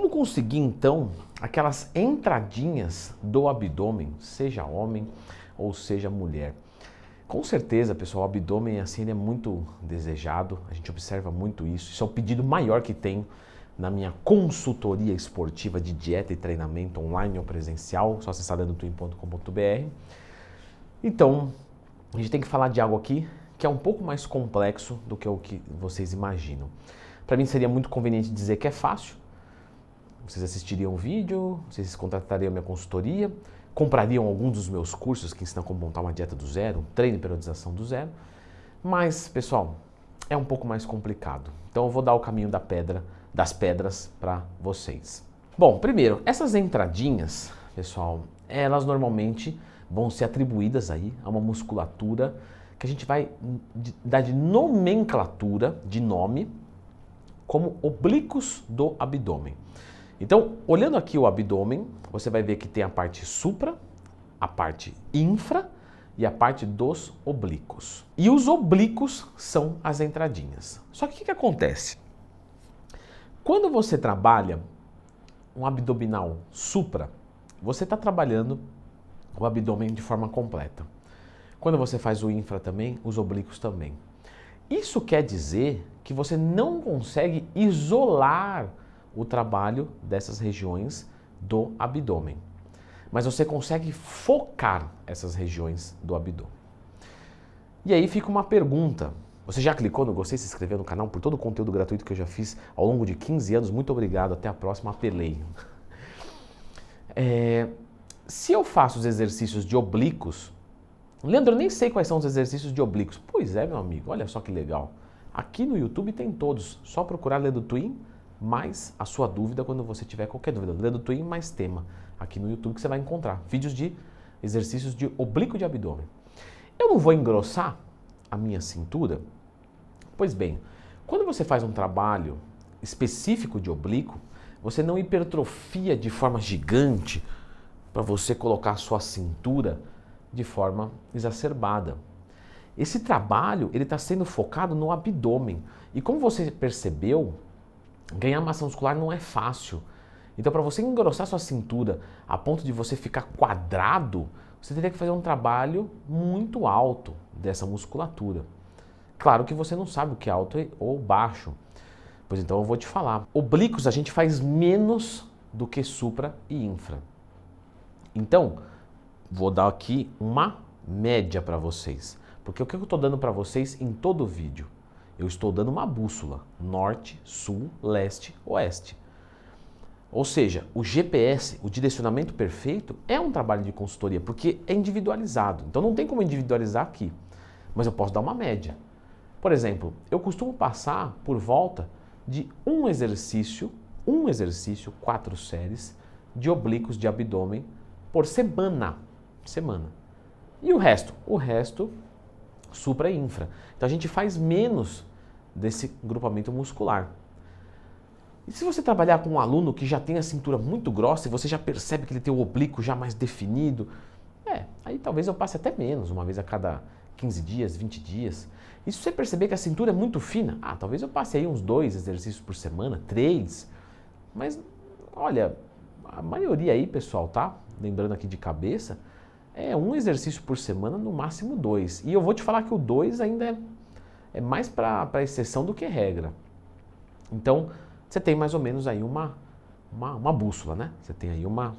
Como conseguir então aquelas entradinhas do abdômen, seja homem ou seja mulher? Com certeza, pessoal, o abdômen assim, ele é muito desejado, a gente observa muito isso. Isso é o pedido maior que tenho na minha consultoria esportiva de dieta e treinamento online ou presencial, só acessar lendotwin.com.br. Então, a gente tem que falar de algo aqui que é um pouco mais complexo do que o que vocês imaginam. Para mim seria muito conveniente dizer que é fácil. Vocês assistiriam o vídeo, vocês contratariam a minha consultoria, comprariam algum dos meus cursos que ensinam como montar uma dieta do zero, um treino de periodização do zero. Mas, pessoal, é um pouco mais complicado. Então eu vou dar o caminho das pedras para vocês. Bom, primeiro, essas entradinhas, pessoal, elas normalmente vão ser atribuídas aí a uma musculatura que a gente vai dar de nomenclatura, de nome, como oblíquos do abdômen. Então, olhando aqui o abdômen, você vai ver que tem a parte supra, a parte infra e a parte dos oblíquos. E os oblíquos são as entradinhas. Só que o que acontece? Quando você trabalha um abdominal supra, você está trabalhando o abdômen de forma completa. Quando você faz o infra também, os oblíquos também. Isso quer dizer que você não consegue isolar o trabalho dessas regiões do abdômen, mas você consegue focar essas regiões do abdômen. E aí fica uma pergunta. Você já clicou no gostei, se inscreveu no canal por todo o conteúdo gratuito que eu já fiz ao longo de 15 anos? Muito obrigado, até a próxima, apelei. Se eu faço os exercícios de oblíquos, Leandro, eu nem sei quais são os exercícios de oblíquos. Pois é, meu amigo, olha só que legal. Aqui no YouTube tem todos, só procurar Leandro Twin mais a sua dúvida quando você tiver qualquer dúvida. Leandro Twin mais tema, aqui no YouTube que você vai encontrar vídeos de exercícios de oblíquo de abdômen. Eu não vou engrossar a minha cintura? Pois bem, quando você faz um trabalho específico de oblíquo, você não hipertrofia de forma gigante para você colocar a sua cintura de forma exacerbada. Esse trabalho ele está sendo focado no abdômen. E como você percebeu, ganhar massa muscular não é fácil. Então, para você engrossar sua cintura a ponto de você ficar quadrado, você teria que fazer um trabalho muito alto dessa musculatura. Claro que você não sabe o que é alto ou baixo. Pois então eu vou te falar. Oblíquos a gente faz menos do que supra e infra. Então, vou dar aqui uma média para vocês. Porque o que eu estou dando para vocês em todo o vídeo? Eu estou dando uma bússola, norte, sul, leste, oeste. Ou seja, o GPS, o direcionamento perfeito, é um trabalho de consultoria, porque é individualizado. Então não tem como individualizar aqui, mas eu posso dar uma média. Por exemplo, eu costumo passar por volta de um exercício, 4 séries de oblíquos de abdômen por semana. E o resto? O resto, supra e infra. Então a gente faz menos desse grupamento muscular. E se você trabalhar com um aluno que já tem a cintura muito grossa e você já percebe que ele tem o oblíquo já mais definido, aí talvez eu passe até menos, uma vez a cada 15 dias, 20 dias. E se você perceber que a cintura é muito fina, talvez eu passe aí uns 2 exercícios por semana, 3. Mas, olha, a maioria aí, pessoal, tá? Lembrando aqui de cabeça, é um exercício por semana, no máximo 2. E eu vou te falar que o 2 ainda é mais para exceção do que regra. Então, você tem mais ou menos aí uma bússola, né? Você tem aí uma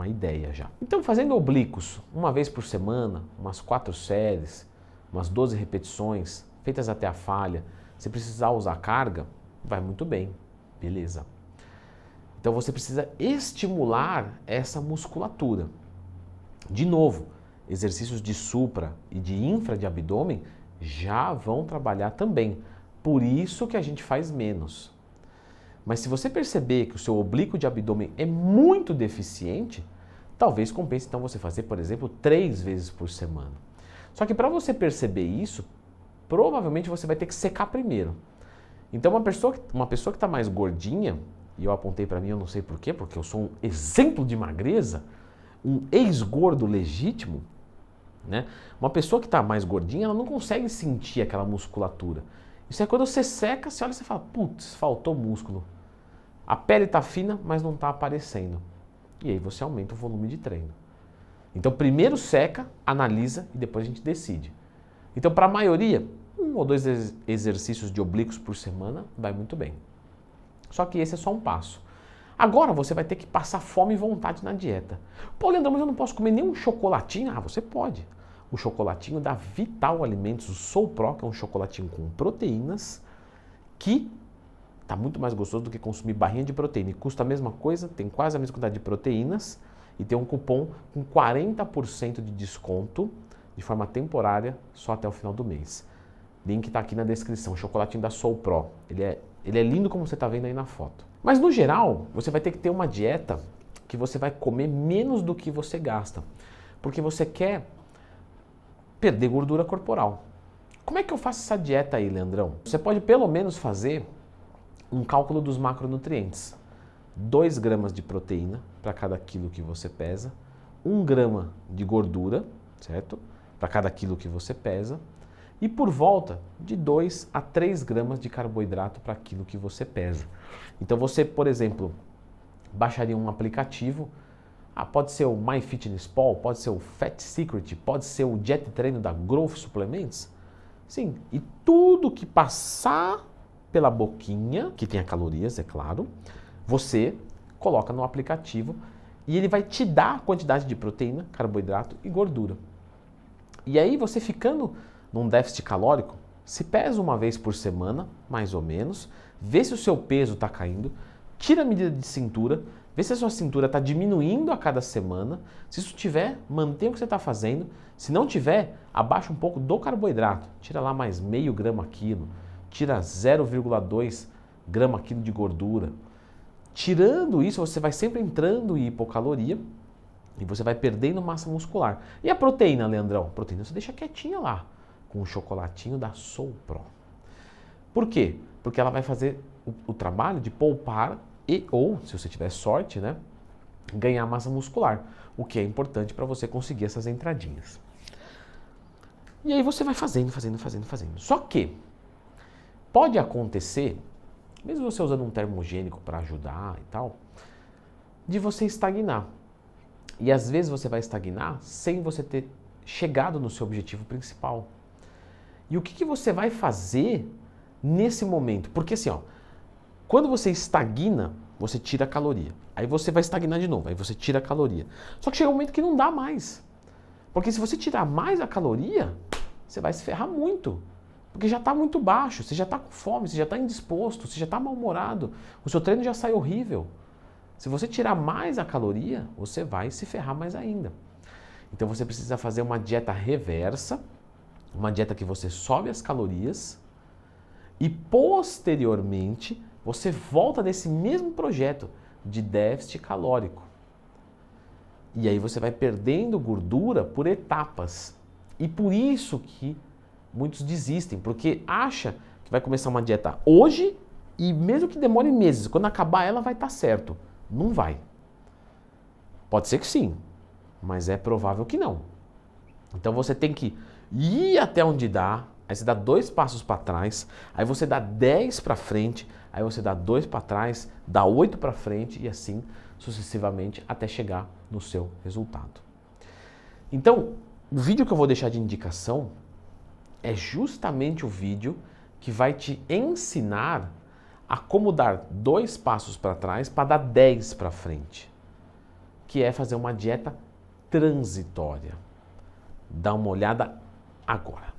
ideia já. Então, fazendo oblíquos uma vez por semana, umas 4 séries, umas 12 repetições, feitas até a falha, se precisar usar carga, vai muito bem, beleza. Então, você precisa estimular essa musculatura. De novo, exercícios de supra e de infra de abdômen já vão trabalhar também. Por isso que a gente faz menos. Mas se você perceber que o seu oblíquo de abdômen é muito deficiente, talvez compense então você fazer, por exemplo, 3 vezes por semana. Só que para você perceber isso, provavelmente você vai ter que secar primeiro. Então uma pessoa que está mais gordinha, e eu apontei para mim, eu não sei por quê, porque eu sou um exemplo de magreza, um ex-gordo legítimo, né? Uma pessoa que está mais gordinha, ela não consegue sentir aquela musculatura. Isso é quando você seca, você olha e você fala, putz, faltou músculo. A pele está fina, mas não está aparecendo. E aí você aumenta o volume de treino. Então primeiro seca, analisa e depois a gente decide. Então para a maioria, 1 ou 2 exercícios de oblíquos por semana vai muito bem. Só que esse é só um passo. Agora você vai ter que passar fome e vontade na dieta. Pô, Leandro, mas eu não posso comer nenhum chocolatinho? Ah, você pode. O chocolatinho da Vital Alimentos, o Soul Pro, que é um chocolatinho com proteínas, que está muito mais gostoso do que consumir barrinha de proteína. E custa a mesma coisa, tem quase a mesma quantidade de proteínas e tem um cupom com 40% de desconto de forma temporária só até o final do mês. Link está aqui na descrição, o chocolatinho da Soul Pro. Ele é lindo como você está vendo aí na foto. Mas no geral, você vai ter que ter uma dieta que você vai comer menos do que você gasta. Porque você quer perder gordura corporal. Como é que eu faço essa dieta aí, Leandrão? Você pode pelo menos fazer um cálculo dos macronutrientes. 2 gramas de proteína para cada quilo que você pesa, 1 grama de gordura, certo? Para cada quilo que você pesa, e por volta de 2 a 3 gramas de carboidrato para aquilo que você pesa. Então você, por exemplo, baixaria um aplicativo, pode ser o MyFitnessPal, pode ser o Fat Secret, pode ser o Jet Treino da Growth Supplements. Sim, e tudo que passar pela boquinha, que tenha calorias, é claro, você coloca no aplicativo e ele vai te dar a quantidade de proteína, carboidrato e gordura. E aí você ficando num déficit calórico, se pesa uma vez por semana, mais ou menos, vê se o seu peso está caindo, tira a medida de cintura, vê se a sua cintura está diminuindo a cada semana. Se isso tiver, mantém o que você está fazendo. Se não tiver, abaixa um pouco do carboidrato, tira lá mais meio grama quilo, tira 0,2 grama quilo de gordura. Tirando isso, você vai sempre entrando em hipocaloria e você vai perdendo massa muscular. E a proteína, Leandrão? A proteína você deixa quietinha lá, com o chocolatinho da Soul Pro. Por quê? Porque ela vai fazer o trabalho de poupar ou, se você tiver sorte, né, ganhar massa muscular, o que é importante para você conseguir essas entradinhas. E aí você vai fazendo. Só que pode acontecer, mesmo você usando um termogênico para ajudar e tal, de você estagnar. E às vezes você vai estagnar sem você ter chegado no seu objetivo principal. E o que você vai fazer nesse momento? Porque assim, quando você estagna, você tira a caloria. Aí você vai estagnar de novo, aí você tira a caloria. Só que chega um momento que não dá mais. Porque se você tirar mais a caloria, você vai se ferrar muito. Porque já está muito baixo, você já está com fome, você já está indisposto, você já está mal-humorado, o seu treino já sai horrível. Se você tirar mais a caloria, você vai se ferrar mais ainda. Então você precisa fazer uma dieta reversa, uma dieta que você sobe as calorias e posteriormente você volta nesse mesmo projeto de déficit calórico. E aí você vai perdendo gordura por etapas. E por isso que muitos desistem, porque acha que vai começar uma dieta hoje e mesmo que demore meses, quando acabar ela vai estar certo. Não vai. Pode ser que sim, mas é provável que não. Então você tem que ir até onde dá, aí você dá 2 passos para trás, aí você dá 10 para frente, aí você dá 2 para trás, dá 8 para frente e assim sucessivamente até chegar no seu resultado. Então, o vídeo que eu vou deixar de indicação é justamente o vídeo que vai te ensinar a como dar 2 passos para trás para dar 10 para frente, que é fazer uma dieta transitória. Dá uma olhada agora.